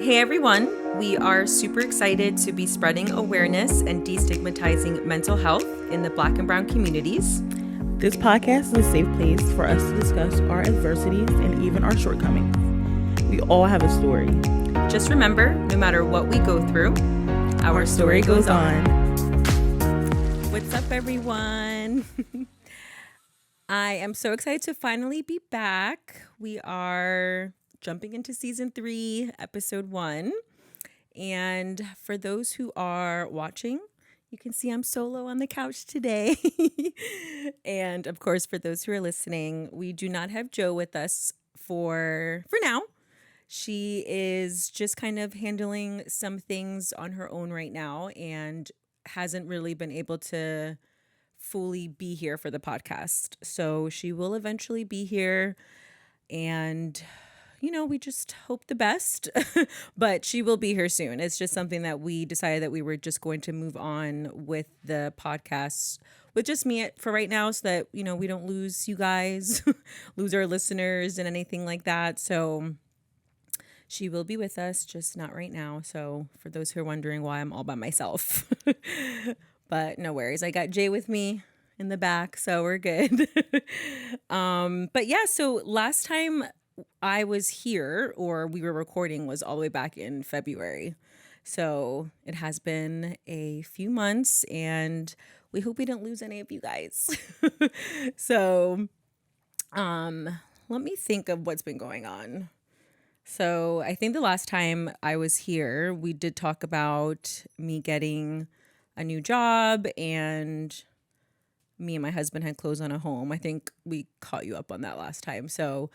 Hey everyone, we are super excited to be spreading awareness and destigmatizing mental health in the Black and Brown communities. This podcast is a safe place for us to discuss our adversities and even our shortcomings. We all have a story. Just remember, no matter what we go through, our story goes on. What's up, everyone? I am so excited to finally be back. We are jumping into season 3, episode 1. And for those who are watching, you can see I'm solo on the couch today. And of course, for those who are listening, we do not have Jo with us for now. She is just kind of handling some things on her own right now and hasn't really been able to fully be here for the podcast. So she will eventually be here, and we just hope the best, but she will be here soon. It's just something that we decided that we were just going to move on with the podcast with just me for right now, so that, we don't lose you guys, lose our listeners and anything like that. So she will be with us, just not right now. So for those who are wondering why I'm all by myself, but no worries. I got Jay with me in the back, so we're good. But yeah, so last time I was here, or we were recording, was all the way back in February. So it has been a few months, and we hope we didn't lose any of you guys. So let me think of what's been going on. So I think the last time I was here, we did talk about me getting a new job, and me and my husband had closed on a home. I think we caught you up on that last time. So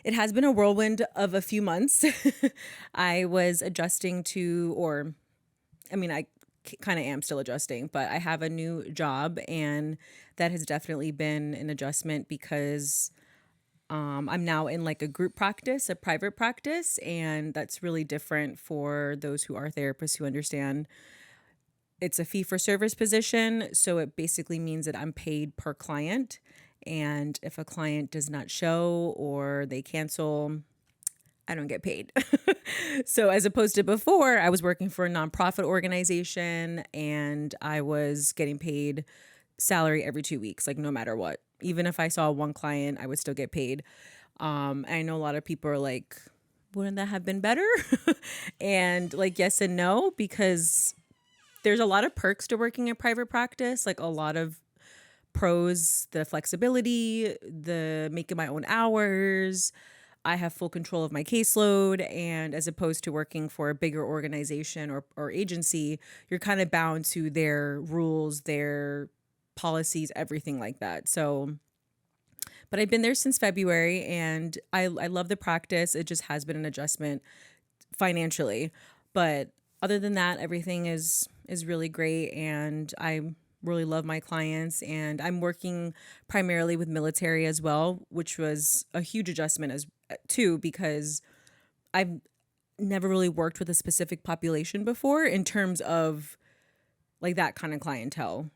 it has been a whirlwind of a few months. I was adjusting to, I kind of am still adjusting, but I have a new job, and that has definitely been an adjustment because I'm now in like a group practice, a private practice, and that's really different for those who are therapists who understand. It's a fee-for-service position, so it basically means that I'm paid per client, and if a client does not show or they cancel, I don't get paid. So as opposed to before, I was working for a nonprofit organization, and I was getting paid salary every 2 weeks, like no matter what. Even if I saw one client, I would still get paid. I know a lot of people are like, wouldn't that have been better? And like, yes and no, because there's a lot of perks to working in private practice, like a lot of pros, the flexibility, the making my own hours. I have full control of my caseload, and as opposed to working for a bigger organization or agency, you're kind of bound to their rules, their policies, everything like that. So, but I've been there since February, and I love the practice. It just has been an adjustment financially, but other than that, everything is really great, and I really love my clients, and I'm working primarily with military as well, which was a huge adjustment as too, because I've never really worked with a specific population before in terms of like that kind of clientele,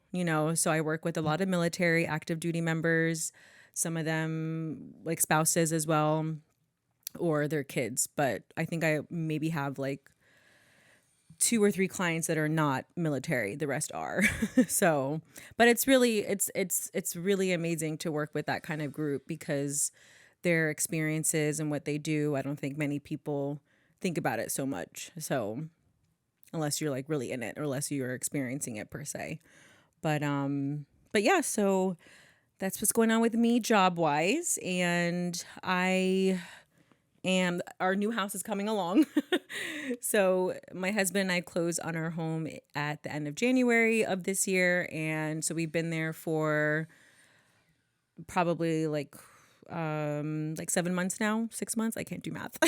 so I work with a lot of military active duty members, some of them like spouses as well, or their kids, but I think I maybe have like 2 or 3 clients that are not military. The rest are. So, but it's really amazing to work with that kind of group, because their experiences and what they do, I don't think many people think about it so much. So, unless you're like really in it, or unless you're experiencing it per se. But yeah, so that's what's going on with me job wise, and our new house is coming along. So my husband and I closed on our home at the end of January of this year. And so we've been there for probably like 7 months now, 6 months. I can't do math.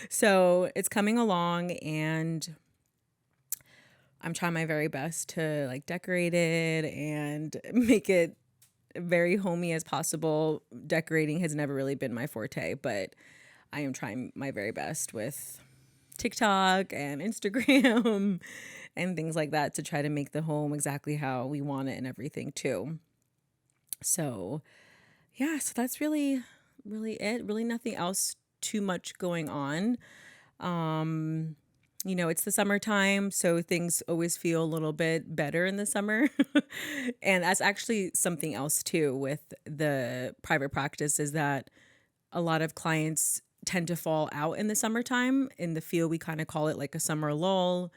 So it's coming along, and I'm trying my very best to like decorate it and make it very homey as possible. Decorating has never really been my forte, but I am trying my very best with TikTok and Instagram and things like that to try to make the home exactly how we want it and everything too. So yeah, so that's really it. Really nothing else too much going on. It's the summertime, so things always feel a little bit better in the summer. And that's actually something else too with the private practice is that a lot of clients tend to fall out in the summertime. In the field, we kind of call it like a summer lull,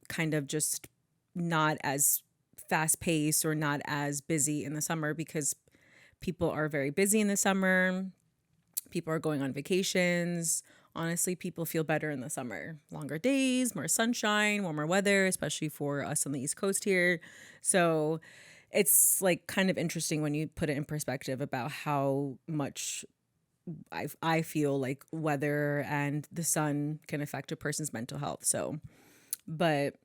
kind of just not as fast paced or not as busy in the summer because people are very busy in the summer. People are going on vacations. Honestly, people feel better in the summer. Longer days, more sunshine, warmer weather, especially for us on the East Coast here. So it's like kind of interesting when you put it in perspective about how much I feel like weather and the sun can affect a person's mental health. So, but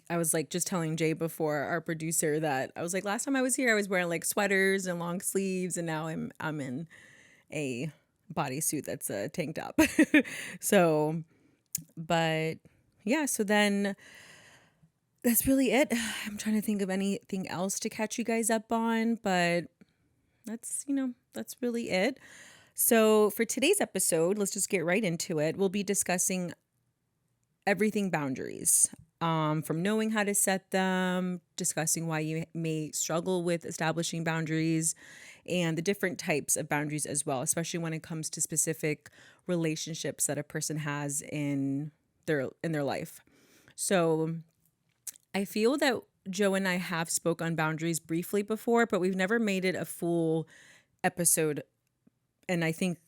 I was like just telling Jay before, our producer, that I was like, last time I was here, I was wearing like sweaters and long sleeves, and now I'm in a bodysuit that's a tank top. So, but yeah, so then that's really it. I'm trying to think of anything else to catch you guys up on, but that's really it. So for today's episode, let's just get right into it. We'll be discussing everything boundaries, from knowing how to set them, discussing why you may struggle with establishing boundaries, and the different types of boundaries as well, especially when it comes to specific relationships that a person has in their life. So I feel that Joe and I have spoke on boundaries briefly before, but we've never made it a full episode. And I think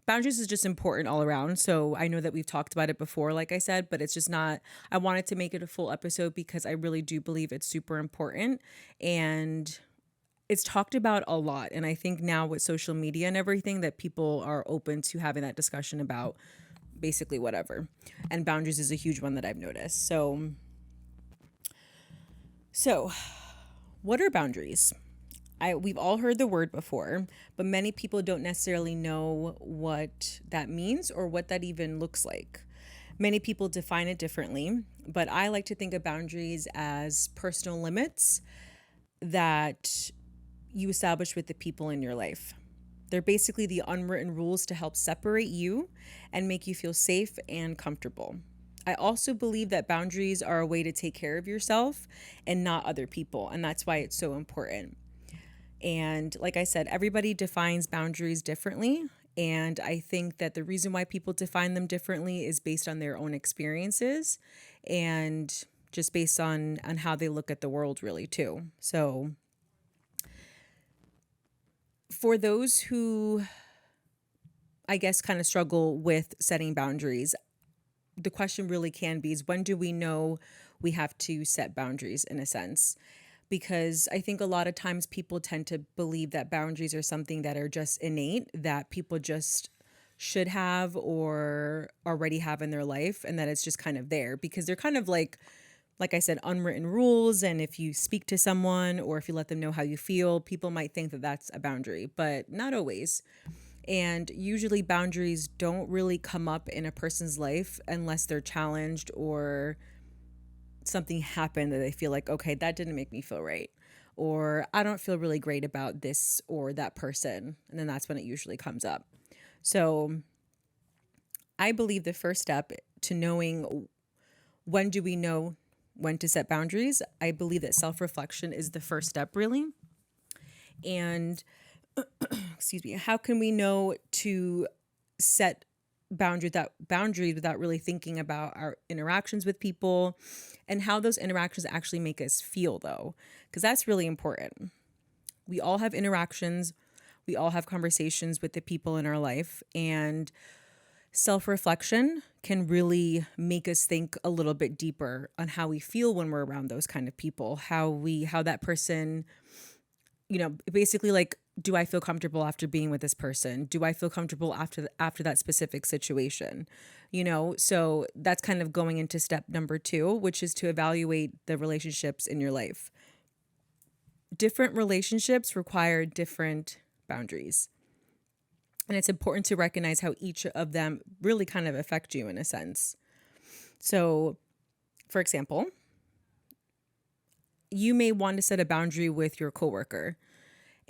boundaries is just important all around. So I know that we've talked about it before, like I said, but it's just not, I wanted to make it a full episode because I really do believe it's super important and it's talked about a lot. And I think now with social media and everything that people are open to having that discussion about basically whatever. And boundaries is a huge one that I've noticed. So what are boundaries? We've all heard the word before, but many people don't necessarily know what that means or what that even looks like. Many people define it differently, but I like to think of boundaries as personal limits that you establish with the people in your life. They're basically the unwritten rules to help separate you and make you feel safe and comfortable. I also believe that boundaries are a way to take care of yourself and not other people, and that's why it's so important. And like I said, everybody defines boundaries differently. And I think that the reason why people define them differently is based on their own experiences and just based on how they look at the world, really, too. So for those who, I guess, kind of struggle with setting boundaries, the question really can be is when do we know we have to set boundaries in a sense? Because I think a lot of times people tend to believe that boundaries are something that are just innate, that people just should have or already have in their life, and that it's just kind of there because they're kind of like I said, unwritten rules. And if you speak to someone or if you let them know how you feel, people might think that that's a boundary, but not always. And usually boundaries don't really come up in a person's life unless they're challenged or something happened that they feel like, okay, that didn't make me feel right. Or I don't feel really great about this or that person. And then that's when it usually comes up. So I believe the first step to knowing when do we know when to set boundaries, I believe that self-reflection is the first step, really. And excuse me, how can we know to set boundaries without really thinking about our interactions with people and how those interactions actually make us feel, though, because that's really important. We all have interactions. We all have conversations with the people in our life, and self-reflection can really make us think a little bit deeper on how we feel when we're around those kind of people, how that person, basically like, do I feel comfortable after being with this person? Do I feel comfortable after that specific situation? So that's kind of going into step number 2, which is to evaluate the relationships in your life. Different relationships require different boundaries. And it's important to recognize how each of them really kind of affect you in a sense. So, for example, you may want to set a boundary with your coworker.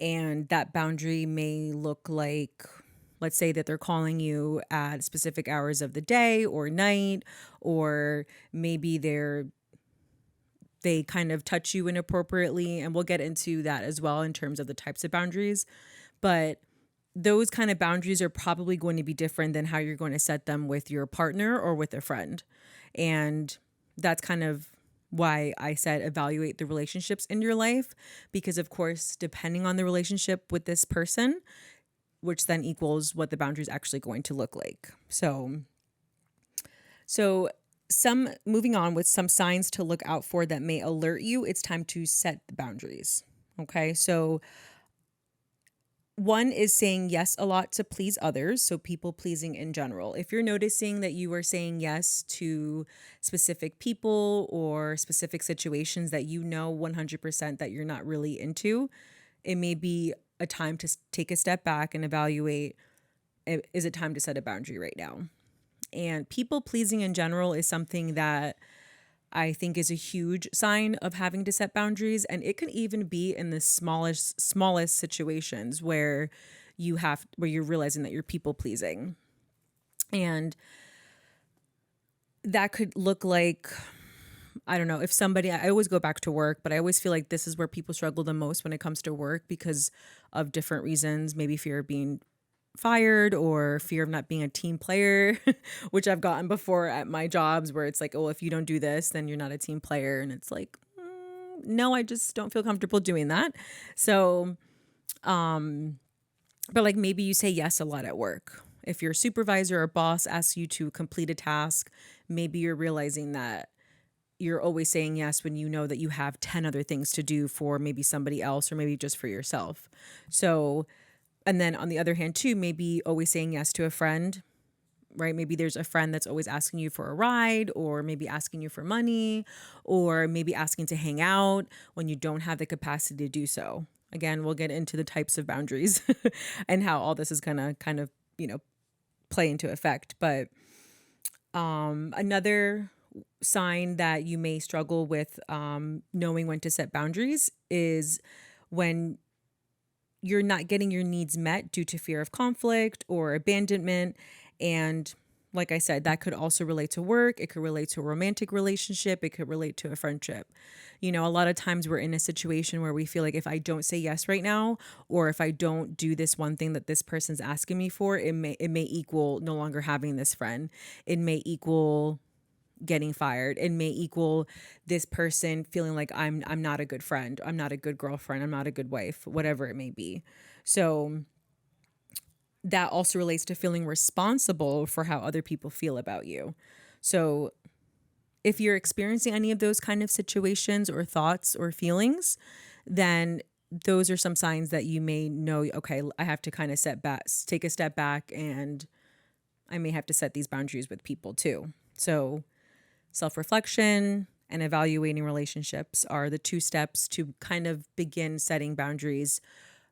And that boundary may look like, let's say that they're calling you at specific hours of the day or night, or maybe they kind of touch you inappropriately. And we'll get into that as well in terms of the types of boundaries. But those kind of boundaries are probably going to be different than how you're going to set them with your partner or with a friend. And that's kind of why I said evaluate the relationships in your life, because of course, depending on the relationship with this person, which then equals what the boundary is actually going to look like. So some moving on with some signs to look out for that may alert you it's time to set the boundaries. Okay. So one is saying yes a lot to please others. So people pleasing in general. If you're noticing that you are saying yes to specific people or specific situations that you know 100% that you're not really into, it may be a time to take a step back and evaluate, is it time to set a boundary right now? And people pleasing in general is something that I think is a huge sign of having to set boundaries. And it can even be in the smallest situations where you're realizing that you're people pleasing. And that could look like, I don't know, if somebody, I always go back to work, but I always feel like this is where people struggle the most when it comes to work because of different reasons, maybe fear of being fired or fear of not being a team player, which I've gotten before at my jobs where it's like, oh, if you don't do this, then you're not a team player. And it's like, no, I just don't feel comfortable doing that. So, but like maybe you say yes a lot at work. If your supervisor or boss asks you to complete a task, maybe you're realizing that you're always saying yes when you know that you have 10 other things to do for maybe somebody else or maybe just for yourself. So, and then on the other hand too, maybe always saying yes to a friend, right? Maybe there's a friend that's always asking you for a ride or maybe asking you for money or maybe asking to hang out when you don't have the capacity to do so. Again, we'll get into the types of boundaries and how all this is going to kind of, play into effect. But another sign that you may struggle with knowing when to set boundaries is when you're not getting your needs met due to fear of conflict or abandonment. And like I said, that could also relate to work. It could relate to a romantic relationship. It could relate to a friendship. A lot of times we're in a situation where we feel like if I don't say yes right now, or if I don't do this one thing that this person's asking me for, it may equal no longer having this friend. It may equal getting fired. It may equal this person feeling like I'm not a good friend. I'm not a good girlfriend. I'm not a good wife, whatever it may be. So that also relates to feeling responsible for how other people feel about you. So if you're experiencing any of those kind of situations or thoughts or feelings, then those are some signs that you may know, okay, I have to kind of take a step back, and I may have to set these boundaries with people too. So self-reflection and evaluating relationships are the two steps to kind of begin setting boundaries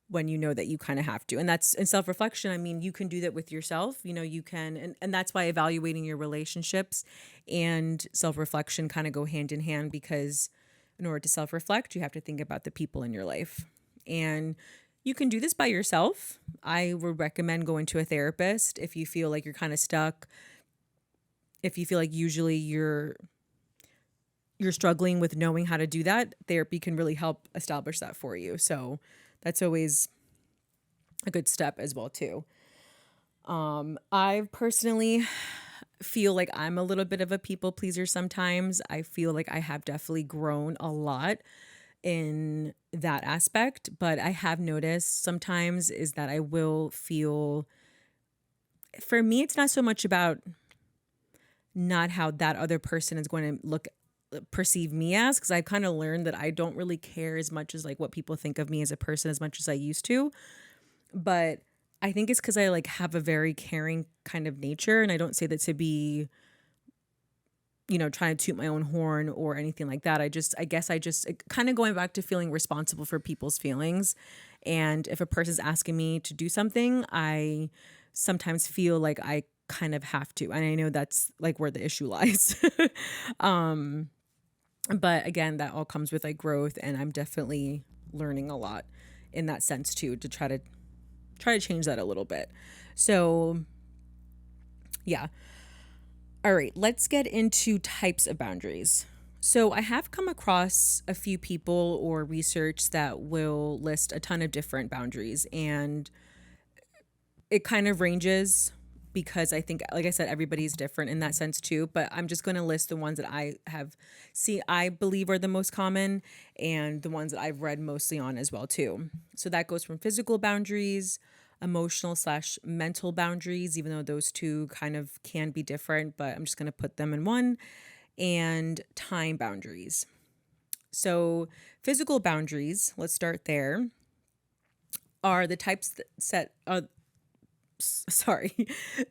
when you know that you kind of have to. And that's in self-reflection. I mean, you can do that with yourself, you can, and that's why evaluating your relationships and self-reflection kind of go hand in hand, because in order to self-reflect, you have to think about the people in your life. And you can do this by yourself. I would recommend going to a therapist if you feel like you're kind of stuck. If you feel like usually you're struggling with knowing how to do that, therapy can really help establish that for you. So that's always a good step as well too. I personally feel like I'm a little bit of a people pleaser sometimes. I feel like I have definitely grown a lot in that aspect, but I have noticed sometimes is that I will feel, for me, it's not so much about not how that other person is going to perceive me as, because I've kind of learned that I don't really care as much as like what people think of me as a person as much as I used to. But I think it's because I like have a very caring kind of nature, and I don't say that to be, trying to toot my own horn or anything like that. I guess kind of going back to feeling responsible for people's feelings. And if a person's asking me to do something, I sometimes feel like I kind of have to. And I know that's like where the issue lies. But again, that all comes with like growth, and I'm definitely learning a lot in that sense too, to try to change that a little bit. So, yeah. All right, let's get into types of boundaries. So, I have come across a few people or research that will list a ton of different boundaries, and it kind of ranges because I think, like I said, everybody's different in that sense too. But I'm just going to list the ones that I believe are the most common, and the ones that I've read mostly on as well too. So that goes from physical boundaries, emotional slash mental boundaries, even though those two kind of can be different, but I'm just going to put them in one, and time boundaries. So physical boundaries, let's start there, are the types that set sorry,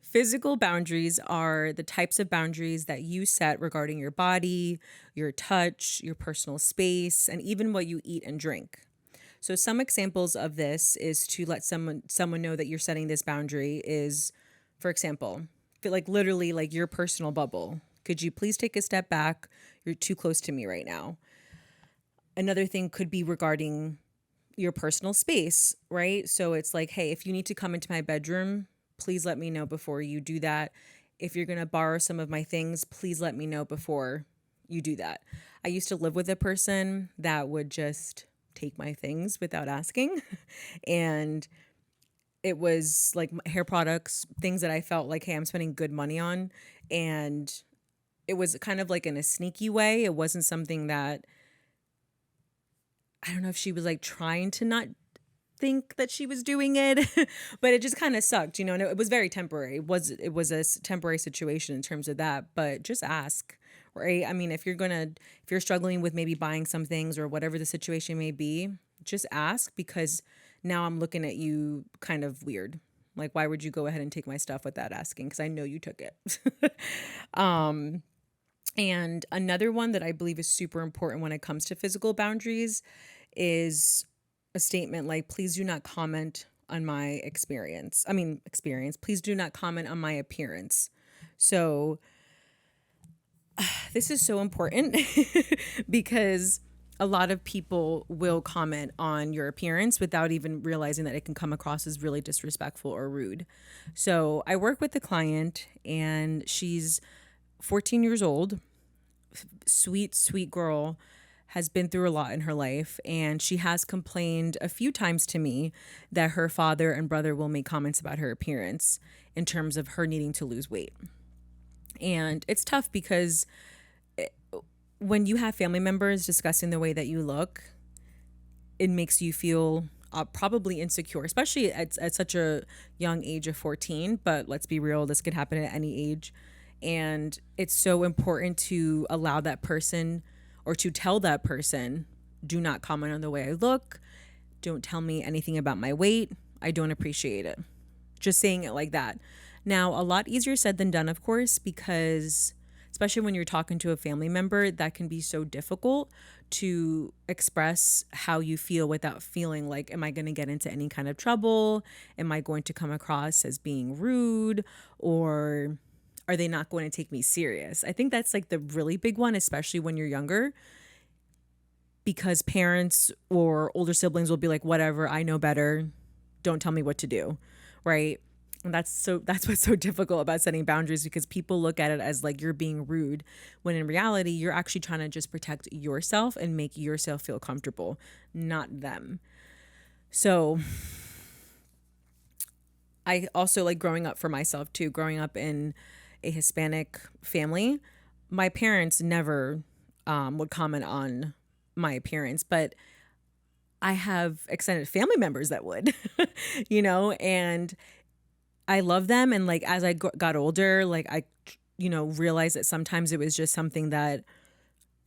physical boundaries are the types of boundaries that you set regarding your body, your touch, your personal space, and even what you eat and drink. So some examples of this is to let someone know that you're setting this boundary is, for example, like literally like your personal bubble. Could you please take a step back? You're too close to me right now. Another thing could be regarding your personal space, right? So it's like, hey, if you need to come into my bedroom, please let me know before you do that. If you're going to borrow some of my things, please let me know before you do that. I used to live with a person that would just take my things without asking. And it was like hair products, things that I felt like, hey, I'm spending good money on. And it was kind of like in a sneaky way. It wasn't something that, I don't know if she was like trying to not think that she was doing it, but it just kind of sucked, and it was very temporary. It was a temporary situation in terms of that, but just ask, right? I mean, if you're struggling with maybe buying some things or whatever the situation may be, just ask, because now I'm looking at you kind of weird. Like, why would you go ahead and take my stuff without asking? Because I know you took it. And another one that I believe is super important when it comes to physical boundaries is a statement like, please do not comment on my experience. Please do not comment on my appearance. So this is so important because a lot of people will comment on your appearance without even realizing that it can come across as really disrespectful or rude. So I work with the client, and she's 14 years old, sweet, sweet girl, has been through a lot in her life, and she has complained a few times to me that her father and brother will make comments about her appearance in terms of her needing to lose weight. And it's tough because when you have family members discussing the way that you look, it makes you feel probably insecure, especially at such a young age of 14. But let's be real, this could happen at any age. And it's so important to allow that person, or to tell that person, do not comment on the way I look. Don't tell me anything about my weight. I don't appreciate it. Just saying it like that. Now, a lot easier said than done, of course, because especially when you're talking to a family member, that can be so difficult to express how you feel without feeling like, am I going to get into any kind of trouble? Am I going to come across as being rude? Or are they not going to take me serious? I think that's like the really big one, especially when you're younger, because parents or older siblings will be like, whatever, I know better. Don't tell me what to do. Right. And that's what's so difficult about setting boundaries, because people look at it as like you're being rude, when in reality, you're actually trying to just protect yourself and make yourself feel comfortable, not them. So I also like growing up for myself too, growing up in a Hispanic family, my parents never would comment on my appearance, but I have extended family members that would, and I love them. And like, as I got older, like I, realized that sometimes it was just something that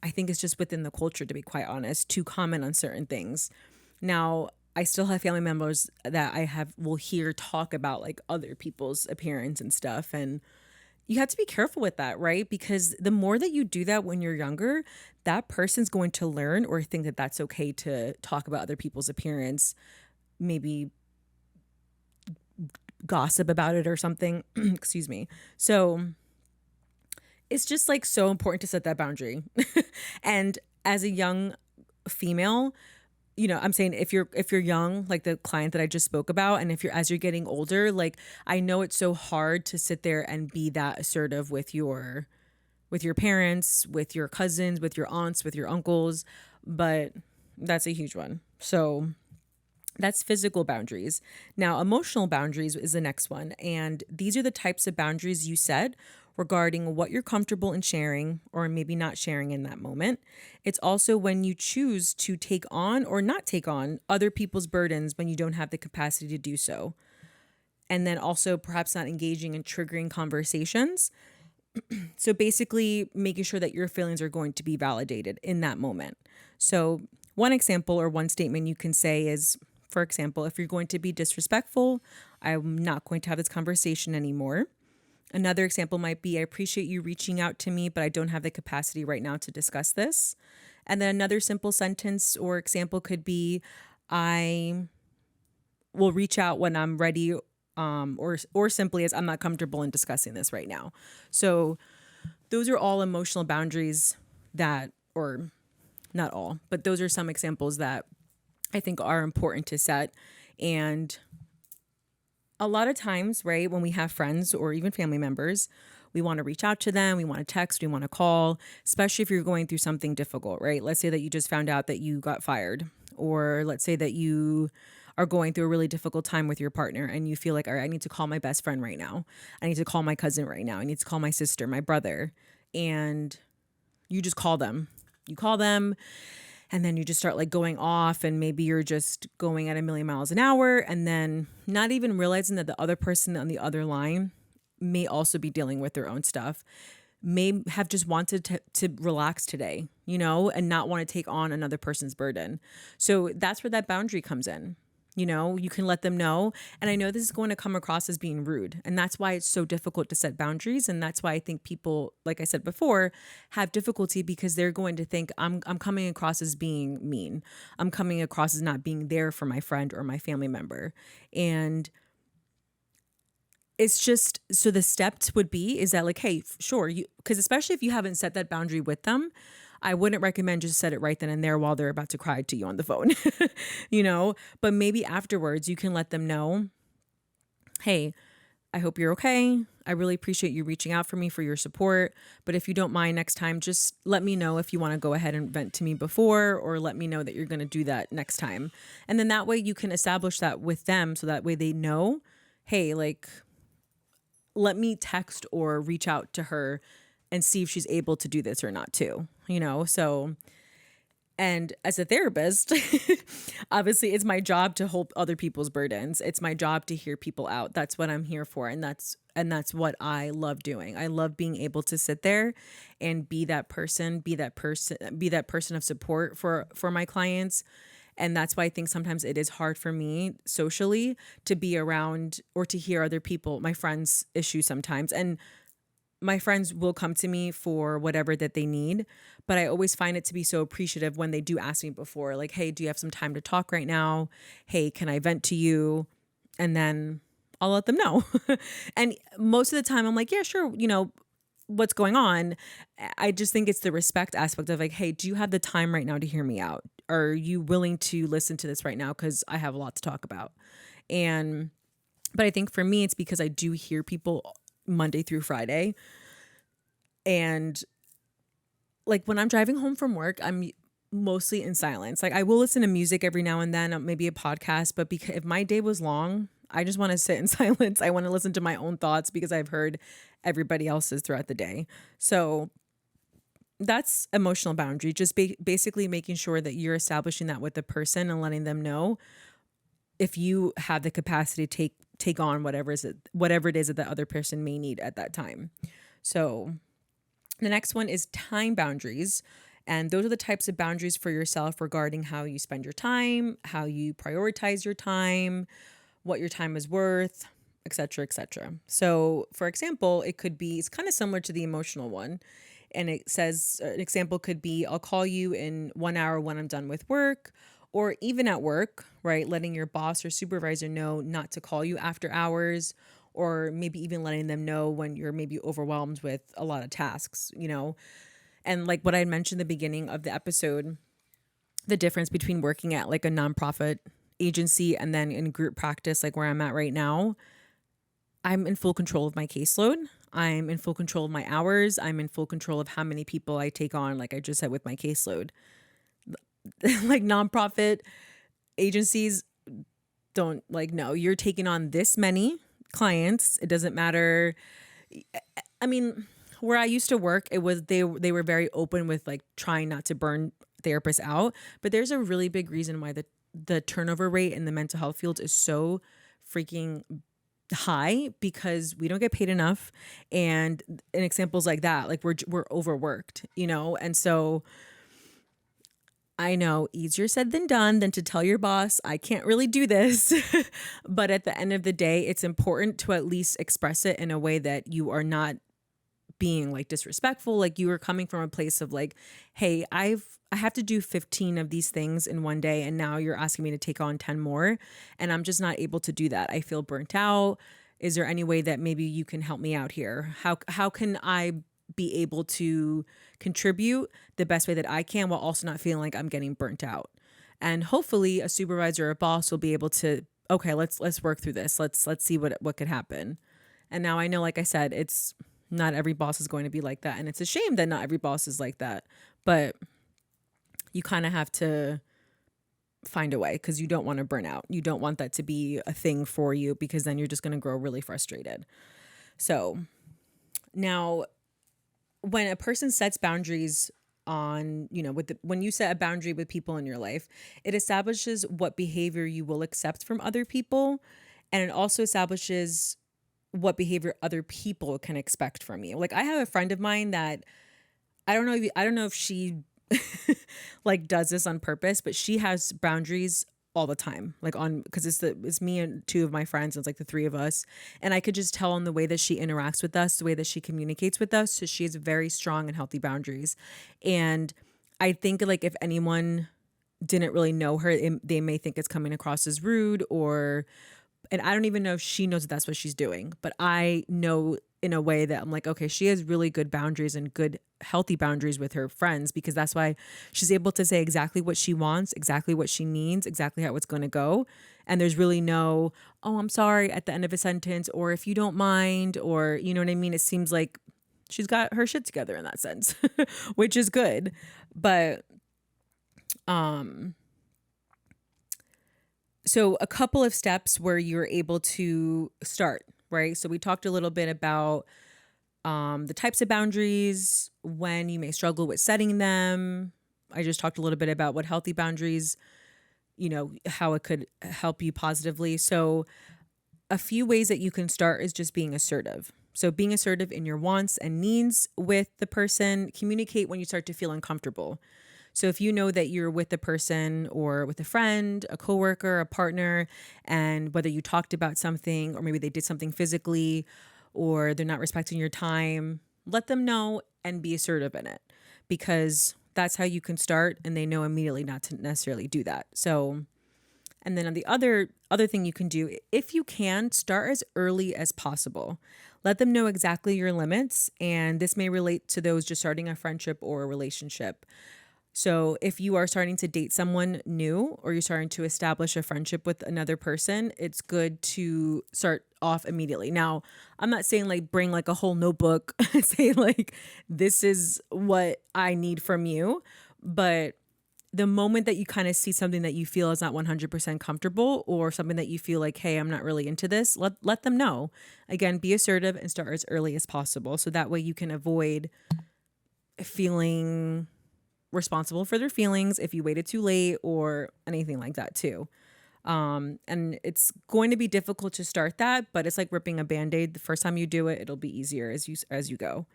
I think is just within the culture, to be quite honest, to comment on certain things. Now, I still have family members that will hear talk about like other people's appearance and stuff. And you have to be careful with that, right? Because the more that you do that when you're younger, that person's going to learn or think that that's okay to talk about other people's appearance, maybe gossip about it or something. Excuse me. So it's just like so important to set that boundary. And as a young female, I'm saying if you're young, like the client that I just spoke about, and if you're as you're getting older, like I know it's so hard to sit there and be that assertive with your parents, with your cousins, with your aunts, with your uncles, but that's a huge one. So that's physical boundaries. Now, emotional boundaries is the next one. And these are the types of boundaries you set regarding what you're comfortable in sharing or maybe not sharing in that moment. It's also when you choose to take on or not take on other people's burdens when you don't have the capacity to do so. And then also perhaps not engaging in triggering conversations. So basically making sure that your feelings are going to be validated in that moment. So one example or one statement you can say is, for example, if you're going to be disrespectful, I'm not going to have this conversation anymore. Another example might be, I appreciate you reaching out to me, but I don't have the capacity right now to discuss this. And then another simple sentence or example could be, I will reach out when I'm ready, or simply as I'm not comfortable in discussing this right now. So those are all emotional boundaries that, or not all, but those are some examples that I think are important to set. And a lot of times, right, when we have friends or even family members, we want to reach out to them, we want to text, we want to call, especially if you're going through something difficult, right? Let's say that you just found out that you got fired, or let's say that you are going through a really difficult time with your partner and you feel like, all right, I need to call my best friend right now. I need to call my cousin right now. I need to call my sister, my brother. And you just call them. You call them and then you just start like going off, and maybe you're just going at a million miles an hour and then not even realizing that the other person on the other line may also be dealing with their own stuff, may have just wanted to relax today, and not want to take on another person's burden. So that's where that boundary comes in. You can let them know. And I know this is going to come across as being rude. And that's why it's so difficult to set boundaries. And that's why I think people, like I said before, have difficulty, because they're going to think I'm coming across as being mean. I'm coming across as not being there for my friend or my family member. And it's just, so the steps would be is that like, hey, sure, because especially if you haven't set that boundary with them, I wouldn't recommend just set it right then and there while they're about to cry to you on the phone, but maybe afterwards you can let them know, hey, I hope you're okay. I really appreciate you reaching out for me, for your support. But if you don't mind, next time, just let me know if you want to go ahead and vent to me before, or let me know that you're going to do that next time. And then that way you can establish that with them. So that way they know, hey, like, let me text or reach out to her and see if she's able to do this or not too, So, and as a therapist, obviously it's my job to hold other people's burdens. It's my job to hear people out. That's what I'm here for. And that's what I love doing. I love being able to sit there and be that person of support for my clients. And that's why I think sometimes it is hard for me socially to be around or to hear other people, my friends' issues sometimes. And my friends will come to me for whatever that they need, but I always find it to be so appreciative when they do ask me before, like, hey, do you have some time to talk right now? Hey, can I vent to you? And then I'll let them know. And most of the time I'm like, yeah, sure. What's going on? I just think it's the respect aspect of like, hey, do you have the time right now to hear me out? Are you willing to listen to this right now? Because I have a lot to talk about. But I think for me, it's because I do hear people Monday through Friday. And like when I'm driving home from work, I'm mostly in silence. Like I will listen to music every now and then, maybe a podcast, but because if my day was long, I just want to sit in silence. I want to listen to my own thoughts because I've heard everybody else's throughout the day. So that's emotional boundary, just basically making sure that you're establishing that with the person and letting them know if you have the capacity to take on whatever it is that the other person may need at that time. So the next one is time boundaries. And those are the types of boundaries for yourself regarding how you spend your time, how you prioritize your time, what your time is worth, et cetera, et cetera. So for example, it's kind of similar to the emotional one. And it says an example could be, I'll call you in 1 hour when I'm done with work, or even at work, right? Letting your boss or supervisor know not to call you after hours, or maybe even letting them know when you're maybe overwhelmed with a lot of tasks, And like what I mentioned at the beginning of the episode, the difference between working at like a nonprofit agency and then in group practice, like where I'm at right now. I'm in full control of my caseload. I'm in full control of my hours. I'm in full control of how many people I take on, like I just said with my caseload. Like nonprofit agencies don't like, no, you're taking on this many clients. It doesn't matter. I mean, where I used to work, it was they were very open with like trying not to burn therapists out, but there's a really big reason why the turnover rate in the mental health field is so freaking high, because we don't get paid enough, and in examples like that, like we're overworked, and so I know easier said than done than to tell your boss, I can't really do this. But at the end of the day, it's important to at least express it in a way that you are not being like disrespectful. Like you are coming from a place of like, hey, I have to do 15 of these things in one day, and now you're asking me to take on 10 more, and I'm just not able to do that. I feel burnt out. Is there any way that maybe you can help me out here? How can I be able to contribute the best way that I can while also not feeling like I'm getting burnt out? And hopefully a supervisor or a boss will be able to, okay, let's work through this. Let's see what could happen. And now I know, like I said, it's not every boss is going to be like that. And it's a shame that not every boss is like that. But you kind of have to find a way, because you don't want to burn out. You don't want that to be a thing for you, because then you're just going to grow really frustrated. So now when a person sets boundaries on, when you set a boundary with people in your life, it establishes what behavior you will accept from other people. And it also establishes what behavior other people can expect from you. Like I have a friend of mine that I don't know if she like does this on purpose, but she has boundaries all the time, like because it's me and two of my friends, and it's like the three of us, and I could just tell on the way that she interacts with us, the way that she communicates with us. So she has very strong and healthy boundaries. And I think like if anyone didn't really know her, they may think it's coming across as rude, and I don't even know if she knows that that's what she's doing, but I know in a way that I'm like, okay, she has really good boundaries and good healthy boundaries with her friends, because that's why she's able to say exactly what she wants, exactly what she needs, exactly how it's going to go. And there's really no, oh, I'm sorry at the end of a sentence, or if you don't mind, or you know what I mean? It seems like she's got her shit together in that sense, which is good. But, so a couple of steps where you're able to start, right? So we talked a little bit about the types of boundaries, when you may struggle with setting them. I just talked a little bit about what healthy boundaries, how it could help you positively. So a few ways that you can start is just being assertive. So being assertive in your wants and needs with the person. Communicate when you start to feel uncomfortable. So if you know that you're with a person or with a friend, a coworker, a partner, and whether you talked about something or maybe they did something physically or they're not respecting your time, let them know and be assertive in it, because that's how you can start, and they know immediately not to necessarily do that. So, and then on the other thing you can do, if you can, start as early as possible. Let them know exactly your limits, and this may relate to those just starting a friendship or a relationship. So if you are starting to date someone new, or you're starting to establish a friendship with another person, it's good to start off immediately. Now, I'm not saying like bring like a whole notebook and say like, this is what I need from you. But the moment that you kind of see something that you feel is not 100% comfortable, or something that you feel like, hey, I'm not really into this, let them know. Again, be assertive and start as early as possible. So that way you can avoid feeling responsible for their feelings if you waited too late or anything like that too. And it's going to be difficult to start that, but it's like ripping a Band-Aid. The first time you do it, it'll be easier as you go.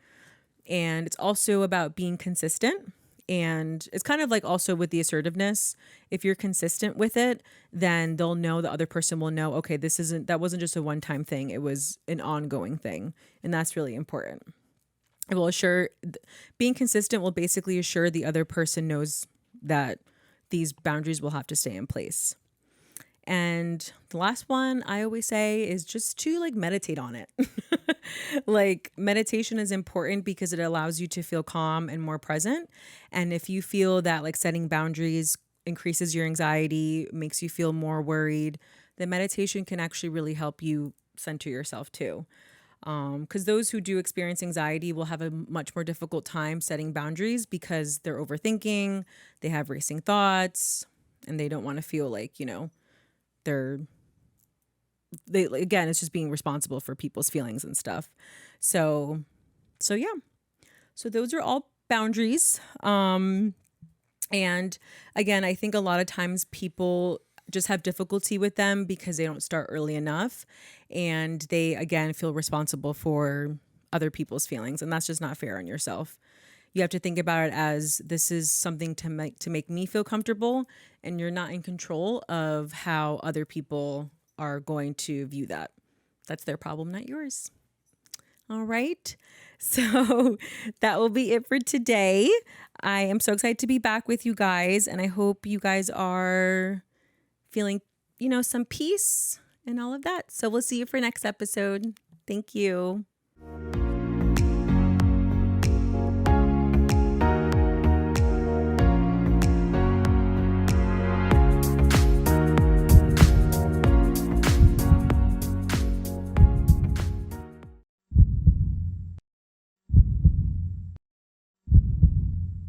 And it's also about being consistent. And it's kind of like also with the assertiveness, if you're consistent with it, then they'll know, the other person will know, okay, that wasn't just a one-time thing. It was an ongoing thing. And that's really important. It will being consistent will basically assure the other person knows that these boundaries will have to stay in place. And the last one I always say is just to like meditate on it. Like meditation is important because it allows you to feel calm and more present. And if you feel that like setting boundaries increases your anxiety, makes you feel more worried, then meditation can actually really help you center yourself too. Because those who do experience anxiety will have a much more difficult time setting boundaries because they're overthinking, they have racing thoughts, and they don't want to feel like, they're they again, it's just being responsible for people's feelings and stuff. So yeah. So those are all boundaries. And again, I think a lot of times people just have difficulty with them because they don't start early enough, and they again feel responsible for other people's feelings, and that's just not fair on yourself. You have to think about it as this is something to make me feel comfortable, and you're not in control of how other people are going to view that. That's their problem, not yours. All right. So that will be it for today. I am so excited to be back with you guys, and I hope you guys are feeling, some peace and all of that. So we'll see you for next episode. Thank you.